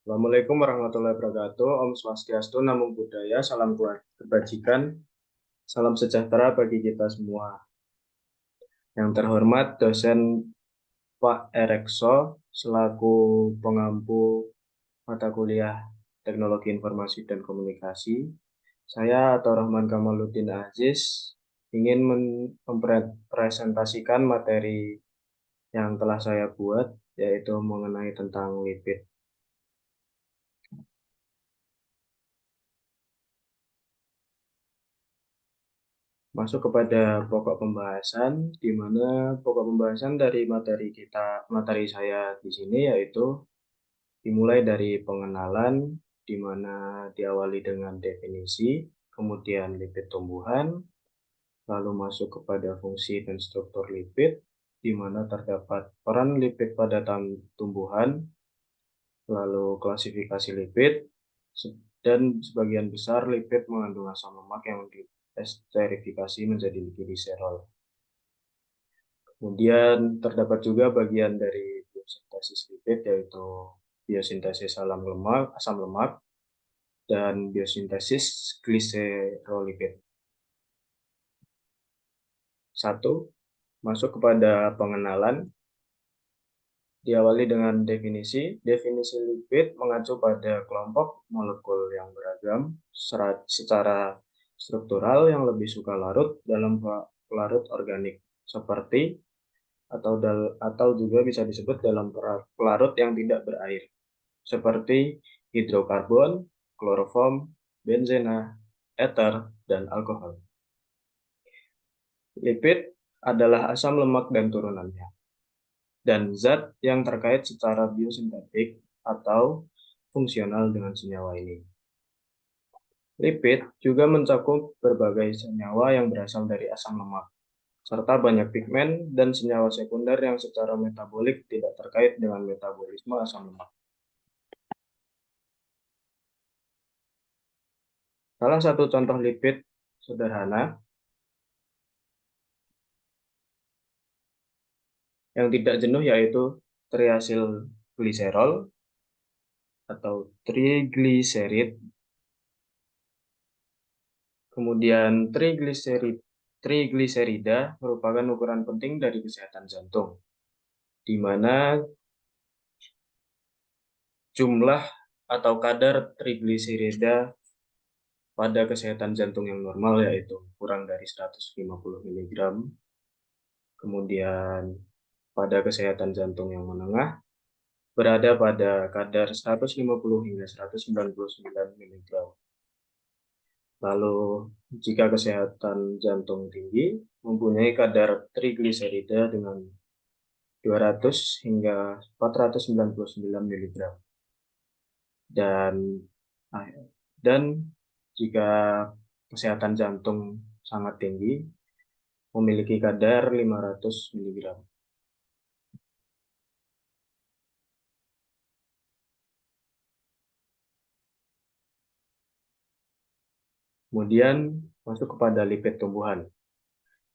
Assalamualaikum warahmatullahi wabarakatuh. Om Swastiastu, Namo Buddhaya, salam kebajikan, salam sejahtera bagi kita semua. Yang terhormat dosen Pak Erekso selaku pengampu mata kuliah Teknologi Informasi dan Komunikasi. Saya atau Rahman Kamaluddin Aziz ingin mempresentasikan materi yang telah saya buat, yaitu mengenai tentang lipid. Masuk kepada pokok pembahasan, di mana pokok pembahasan dari materi saya di sini yaitu dimulai dari pengenalan, di mana diawali dengan definisi, kemudian lipid tumbuhan, lalu masuk kepada fungsi dan struktur lipid, di mana terdapat peran lipid pada tumbuhan, lalu klasifikasi lipid, dan sebagian besar lipid mengandung asam lemak yang diesterifikasi menjadi gliserol. Kemudian terdapat juga bagian dari biosintesis lipid, yaitu biosintesis asam lemak dan biosintesis gliserolipid. 1. Masuk kepada pengenalan. Diawali dengan definisi. Definisi lipid mengacu pada kelompok molekul yang beragam secara struktural yang lebih suka larut dalam pelarut organik, seperti atau juga bisa disebut dalam pelarut yang tidak berair, seperti hidrokarbon, kloroform, benzena, ether, dan alkohol. Lipid adalah asam lemak dan turunannya, dan zat yang terkait secara biosintetik atau fungsional dengan senyawa ini. Lipid juga mencakup berbagai senyawa yang berasal dari asam lemak, serta banyak pigmen dan senyawa sekunder yang secara metabolik tidak terkait dengan metabolisme asam lemak. Salah satu contoh lipid sederhana yang tidak jenuh yaitu triasil gliserol atau trigliserid. Kemudian trigliserida merupakan ukuran penting dari kesehatan jantung, di mana jumlah atau kadar trigliserida pada kesehatan jantung yang normal yaitu kurang dari 150 mg. Kemudian pada kesehatan jantung yang menengah berada pada kadar 150 hingga 199 mg. Lalu jika kesehatan jantung tinggi mempunyai kadar trigliserida dengan 200 hingga 499 mg. Dan jika kesehatan jantung sangat tinggi memiliki kadar 500 mg. Kemudian masuk kepada lipid tumbuhan.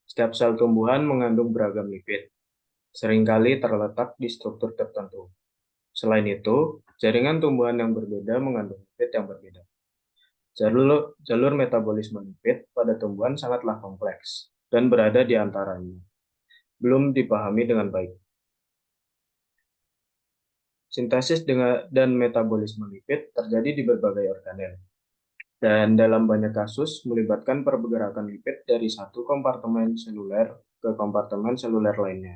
Setiap sel tumbuhan mengandung beragam lipid, seringkali terletak di struktur tertentu. Selain itu, jaringan tumbuhan yang berbeda mengandung lipid yang berbeda. Jalur metabolisme lipid pada tumbuhan sangatlah kompleks dan berada di antaranya. Belum dipahami dengan baik. Sintesis dan metabolisme lipid terjadi di berbagai organel, dan dalam banyak kasus melibatkan pergerakan lipid dari satu kompartemen seluler ke kompartemen seluler lainnya.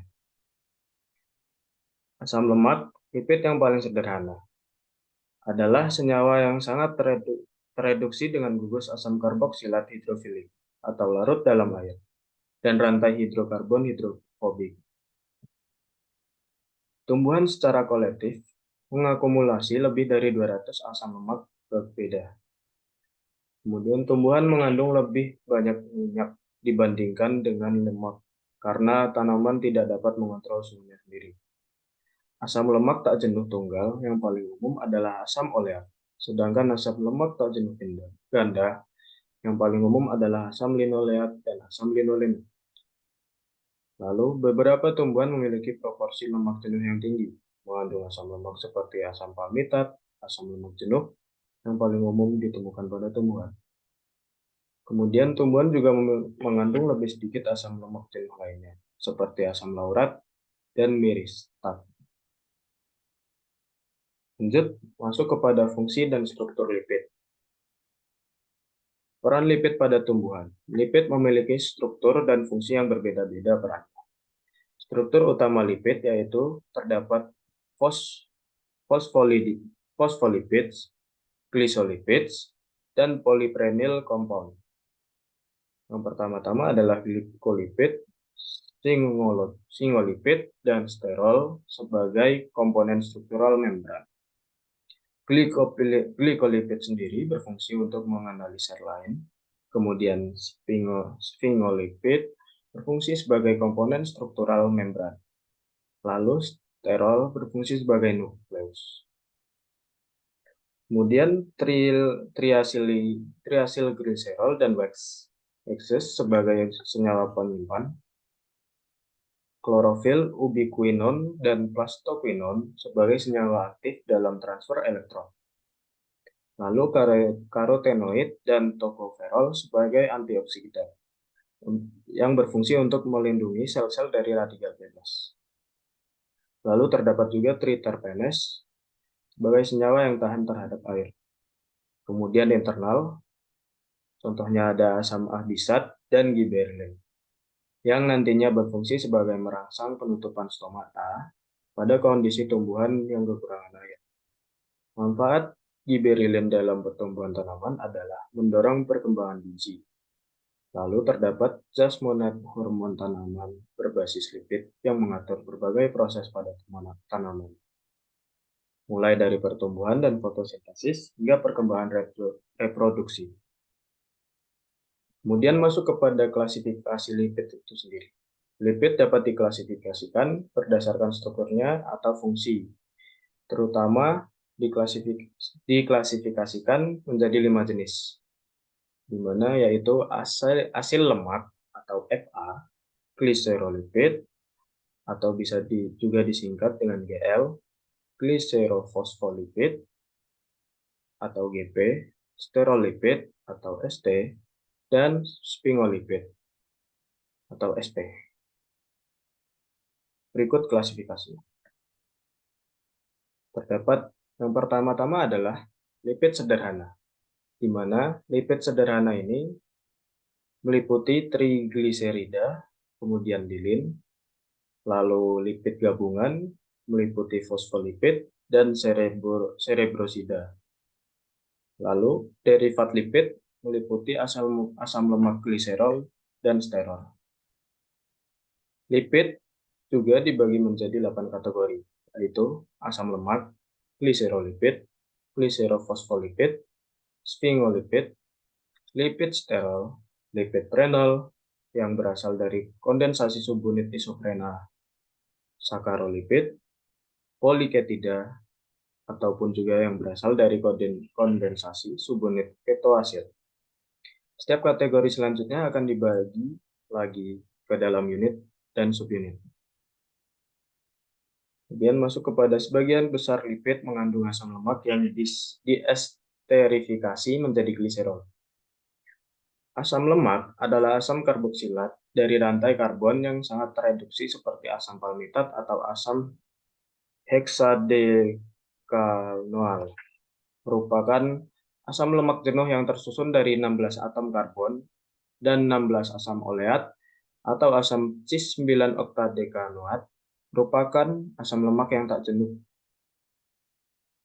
Asam lemak, lipid yang paling sederhana, adalah senyawa yang sangat tereduksi dengan gugus asam karboksilat hidrofilik atau larut dalam air, dan rantai hidrokarbon hidrofobik. Tumbuhan secara kolektif mengakumulasi lebih dari 200 asam lemak berbeda. Kemudian tumbuhan mengandung lebih banyak minyak dibandingkan dengan lemak karena tanaman tidak dapat mengontrol suhunya sendiri. Asam lemak tak jenuh tunggal yang paling umum adalah asam oleat, sedangkan asam lemak tak jenuh ganda yang paling umum adalah asam linoleat dan asam linolen. Lalu, beberapa tumbuhan memiliki proporsi lemak jenuh yang tinggi, mengandung asam lemak seperti asam palmitat, asam lemak jenuh yang paling umum ditemukan pada tumbuhan. Kemudian tumbuhan juga mengandung lebih sedikit asam lemak jenuh lainnya, seperti asam laurat dan miristat. Lanjut, masuk kepada fungsi dan struktur lipid. Peran lipid pada tumbuhan. Lipid memiliki struktur dan fungsi yang berbeda-beda peran. Struktur utama lipid yaitu terdapat fosfolipids, glycolipids, dan polyprenil compound. Yang pertama-tama adalah glikolipid, singolipid, dan sterol sebagai komponen struktural membran. Glikolipid sendiri berfungsi untuk menganalisis lain, kemudian sphingolipid berfungsi sebagai komponen struktural membran, lalu sterol berfungsi sebagai nukleus. Kemudian triacylglycerol dan waxes sebagai senyawa penyimpan, klorofil, ubiquinon, dan plastoquinon sebagai senyawa aktif dalam transfer elektron. Lalu karotenoid dan tokoferol sebagai antioksidan yang berfungsi untuk melindungi sel-sel dari radikal bebas. Lalu terdapat juga triterpenes sebagai senyawa yang tahan terhadap air. Kemudian internal, contohnya ada asam abisat dan gibberellin, yang nantinya berfungsi sebagai merangsang penutupan stomata pada kondisi tumbuhan yang kekurangan air. Manfaat gibberellin dalam pertumbuhan tanaman adalah mendorong perkembangan biji. Lalu terdapat jasmonat hormon tanaman berbasis lipid yang mengatur berbagai proses pada tanaman, mulai dari pertumbuhan dan fotosintesis hingga perkembangan reproduksi. Kemudian masuk kepada klasifikasi lipid itu sendiri. Lipid dapat diklasifikasikan berdasarkan strukturnya atau fungsi, terutama diklasifikasikan menjadi 5 jenis, di mana yaitu asil lemak atau FA, glicerolipid, atau bisa juga disingkat dengan GL, glycerofosfolipid, atau GP, sterolipid, atau ST, dan sphingolipid, atau SP. Berikut klasifikasi. Terdapat yang pertama-tama adalah lipid sederhana, di mana lipid sederhana ini meliputi trigliserida, kemudian lilin, lalu lipid gabungan meliputi fosfolipid dan cerebrosida. Lalu derivat lipid meliputi asam lemak gliserol dan sterol. Lipid juga dibagi menjadi 8 kategori, yaitu asam lemak, glicerolipid, glicerofosfolipid, sphingolipid, lipid sterol, lipid renal yang berasal dari kondensasi subunit isoprena, sakarolipid, poliketida, ataupun juga yang berasal dari kondensasi subunit ketoasid. Setiap kategori selanjutnya akan dibagi lagi ke dalam unit dan subunit. Kemudian masuk kepada sebagian besar lipid mengandung asam lemak yang diesterifikasi menjadi gliserol. Asam lemak adalah asam karboksilat dari rantai karbon yang sangat tereduksi seperti asam palmitat atau asam heksadekanoal. Merupakan asam lemak jenuh yang tersusun dari 16 atom karbon dan 16 asam oleat atau asam cis-9 oktadekanoat, merupakan asam lemak yang tak jenuh,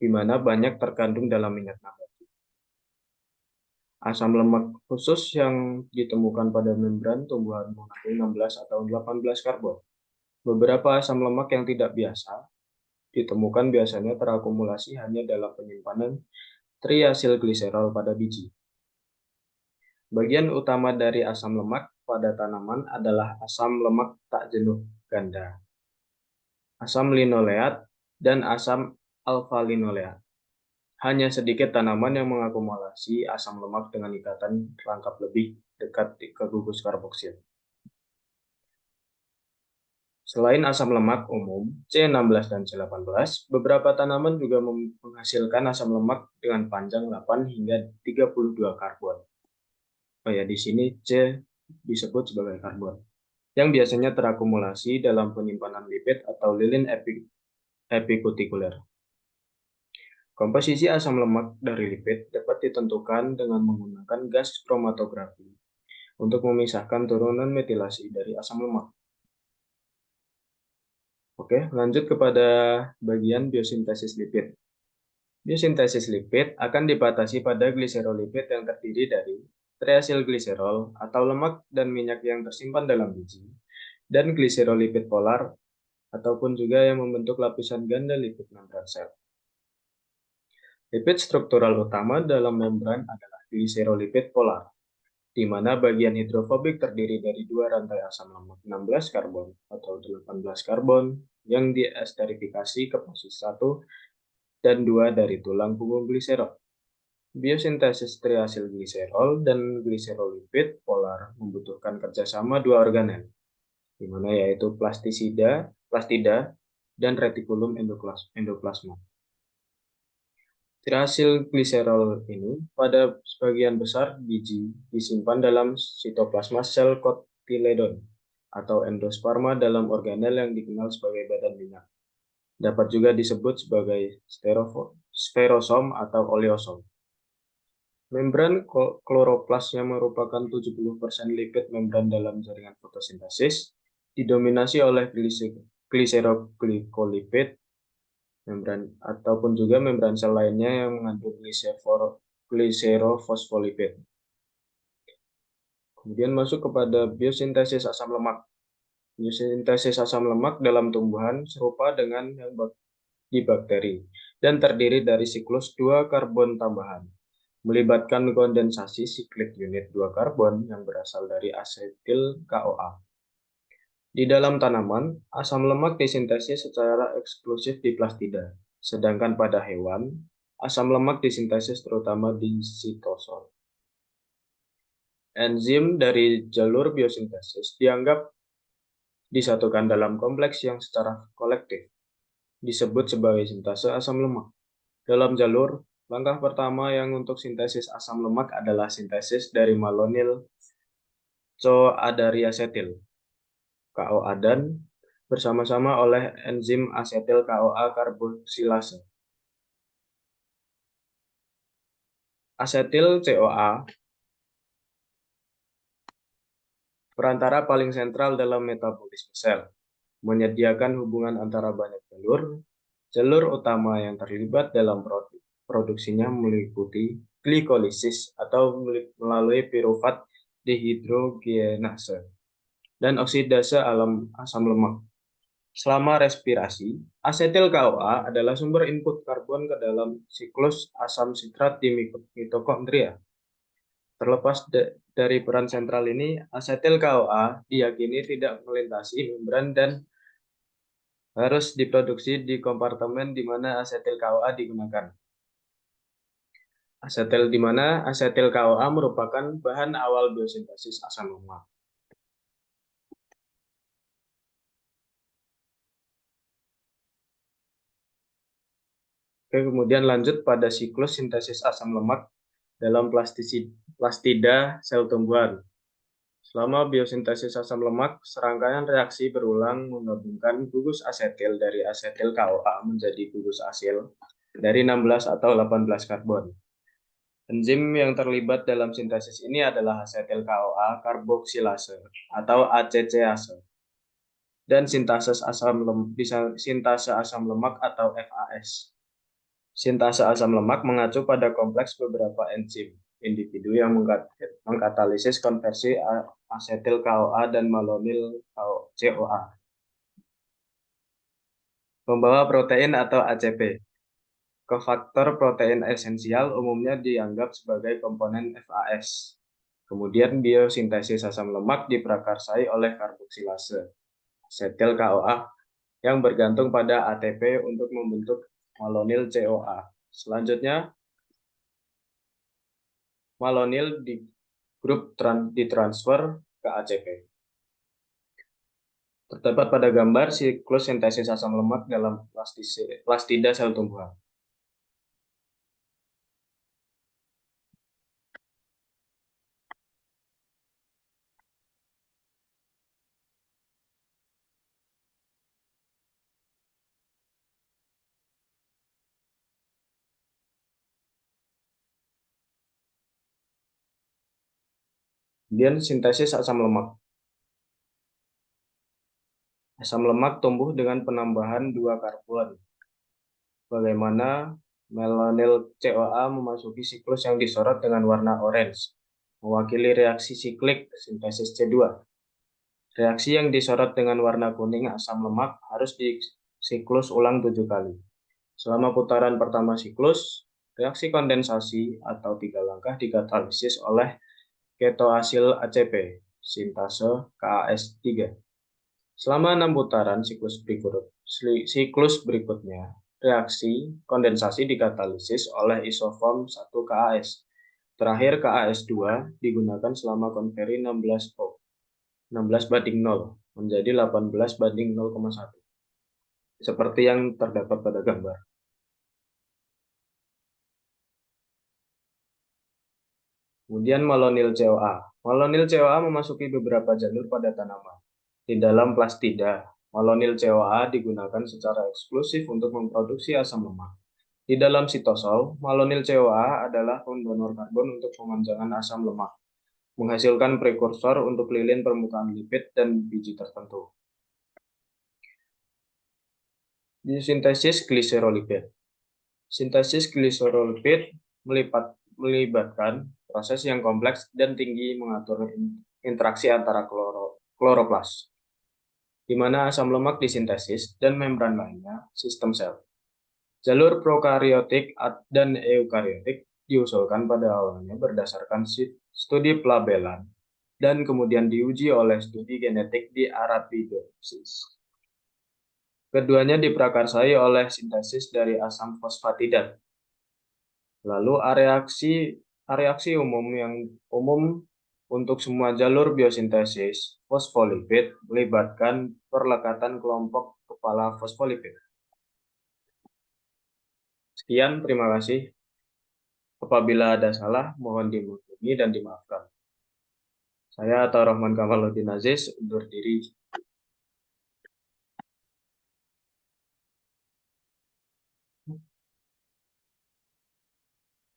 di mana banyak terkandung dalam minyak nabati. Asam lemak khusus yang ditemukan pada membran tumbuhan mengandung 16 atau 18 karbon. Beberapa asam lemak yang tidak biasa ditemukan biasanya terakumulasi hanya dalam penyimpanan triacylglycerol pada biji. Bagian utama dari asam lemak pada tanaman adalah asam lemak tak jenuh ganda, asam linoleat, dan asam alfa-linoleat. Hanya sedikit tanaman yang mengakumulasi asam lemak dengan ikatan rangkap lebih dekat ke gugus karboksil. Selain asam lemak umum C16 dan C18, beberapa tanaman juga menghasilkan asam lemak dengan panjang 8 hingga 32 karbon. Oh ya, di sini C disebut sebagai karbon, yang biasanya terakumulasi dalam penyimpanan lipid atau lilin epikutikuler. Komposisi asam lemak dari lipid dapat ditentukan dengan menggunakan gas kromatografi untuk memisahkan turunan metilasi dari asam lemak. Oke, lanjut kepada bagian biosintesis lipid. Biosintesis lipid akan dibatasi pada gliserolipid yang terdiri dari triasilgliserol atau lemak dan minyak yang tersimpan dalam biji, dan gliserolipid polar ataupun juga yang membentuk lapisan ganda lipid membran sel. Lipid struktural utama dalam membran adalah gliserolipid polar, di mana bagian hidrofobik terdiri dari dua rantai asam lemak 16 karbon atau 18 karbon yang diesterifikasi ke posisi 1 dan 2 dari tulang punggung gliserol. Biosintesis triasilgliserol dan gliserolipid polar membutuhkan kerjasama dua organel, di mana yaitu plastida, dan retikulum endoplasma. Triasilgliserol ini pada sebagian besar biji disimpan dalam sitoplasma sel kotiledon atau endosperma dalam organel yang dikenal sebagai badan minyak. Dapat juga disebut sebagai sferosom atau oleosom. Membran kloroplas yang merupakan 70% lipid membran dalam jaringan fotosintesis didominasi oleh gliseroglikolipid membran ataupun juga membran sel lainnya yang mengandung gliserofosfolipid. Kemudian masuk kepada biosintesis asam lemak. Biosintesis asam lemak dalam tumbuhan serupa dengan yang di bakteri dan terdiri dari siklus 2 karbon tambahan, melibatkan kondensasi siklik unit 2 karbon yang berasal dari asetil KOA. Di dalam tanaman, asam lemak disintesis secara eksklusif di plastida, sedangkan pada hewan, asam lemak disintesis terutama di sitosol. Enzim dari jalur biosintesis dianggap disatukan dalam kompleks yang secara kolektif disebut sebagai sintase asam lemak. Dalam jalur, langkah pertama yang untuk sintesis asam lemak adalah sintesis dari malonyl coadariasetil (KOA) dan bersama-sama oleh enzim asetil KOA karboksilase. Asetil CoA perantara paling sentral dalam metabolisme sel, menyediakan hubungan antara banyak jalur. Jalur utama yang terlibat dalam produksinya meliputi glikolisis atau melalui pirufat dehidrogenase dan oksidase asam lemak. Selama respirasi, asetil CoA adalah sumber input karbon ke dalam siklus asam sitrat di mitokondria. Terlepas dari peran sentral ini, asetil CoA diyakini tidak melintasi membran dan harus diproduksi di kompartemen di mana asetil CoA digunakan. Di mana asetil CoA merupakan bahan awal biosintesis asam lemak. Oke, kemudian lanjut pada siklus sintesis asam lemak dalam plastida sel tumbuhan. Selama biosintesis asam lemak, serangkaian reaksi berulang menggabungkan gugus asetil dari asetil CoA menjadi gugus asil dari 16 atau 18 karbon. Enzim yang terlibat dalam sintesis ini adalah asetil CoA karboksilase atau ACCase dan sintase asam lemak atau FAS. Sintase asam lemak mengacu pada kompleks beberapa enzim individu yang mengkatalisis konversi asetil CoA dan malonyl CoA. Pembawa protein atau ACP. Kofaktor protein esensial umumnya dianggap sebagai komponen FAS. Kemudian biosintesis asam lemak diprakarsai oleh karboksilase, asetil CoA, yang bergantung pada ATP untuk membentuk malonyl CoA. Selanjutnya, malonyl ditransfer ke ACP. Terdapat pada gambar siklus sintesis asam lemak dalam plastida sel tumbuhan. Kemudian sintesis asam lemak. Asam lemak tumbuh dengan penambahan 2 karbon. Bagaimana melanil CoA memasuki siklus yang disorot dengan warna orange, mewakili reaksi siklik sintesis C2. Reaksi yang disorot dengan warna kuning asam lemak harus disiklus ulang 7 kali. Selama putaran pertama siklus, reaksi kondensasi atau 3 langkah dikatalisis oleh ketoasil ACP, sintase KAS3. Selama 6 putaran siklus berikutnya, reaksi kondensasi dikatalisis oleh isoform 1-KAS. Terakhir KAS2 digunakan selama konveri 16:0 menjadi 18:0,1. Seperti yang terdapat pada gambar. Kemudian malonyl CoA. Malonyl CoA memasuki beberapa jalur pada tanaman. Di dalam plastida, malonyl CoA digunakan secara eksklusif untuk memproduksi asam lemak. Di dalam sitosol, malonyl CoA adalah pendonor karbon untuk pemanjangan asam lemak, menghasilkan prekursor untuk lilin permukaan lipid dan biji tertentu. Di sintesis gliserolipid. Sintesis gliserolipid melibatkan proses yang kompleks dan tinggi mengatur interaksi antara kloroplas, di mana asam lemak disintesis, dan membran lainnya, sistem sel. Jalur prokariotik dan eukariotik diusulkan pada awalnya berdasarkan studi pelabelan dan kemudian diuji oleh studi genetik di Arabidopsis. Keduanya diprakarsai oleh sintesis dari asam fosfatida. Lalu reaksi umum yang umum untuk semua jalur biosintesis fosfolipid melibatkan perlekatan kelompok kepala fosfolipid. Sekian, terima kasih. Apabila ada salah, mohon dimaklumi dan dimaafkan. Saya Atau Rahman Kamaluddin Aziz undur diri.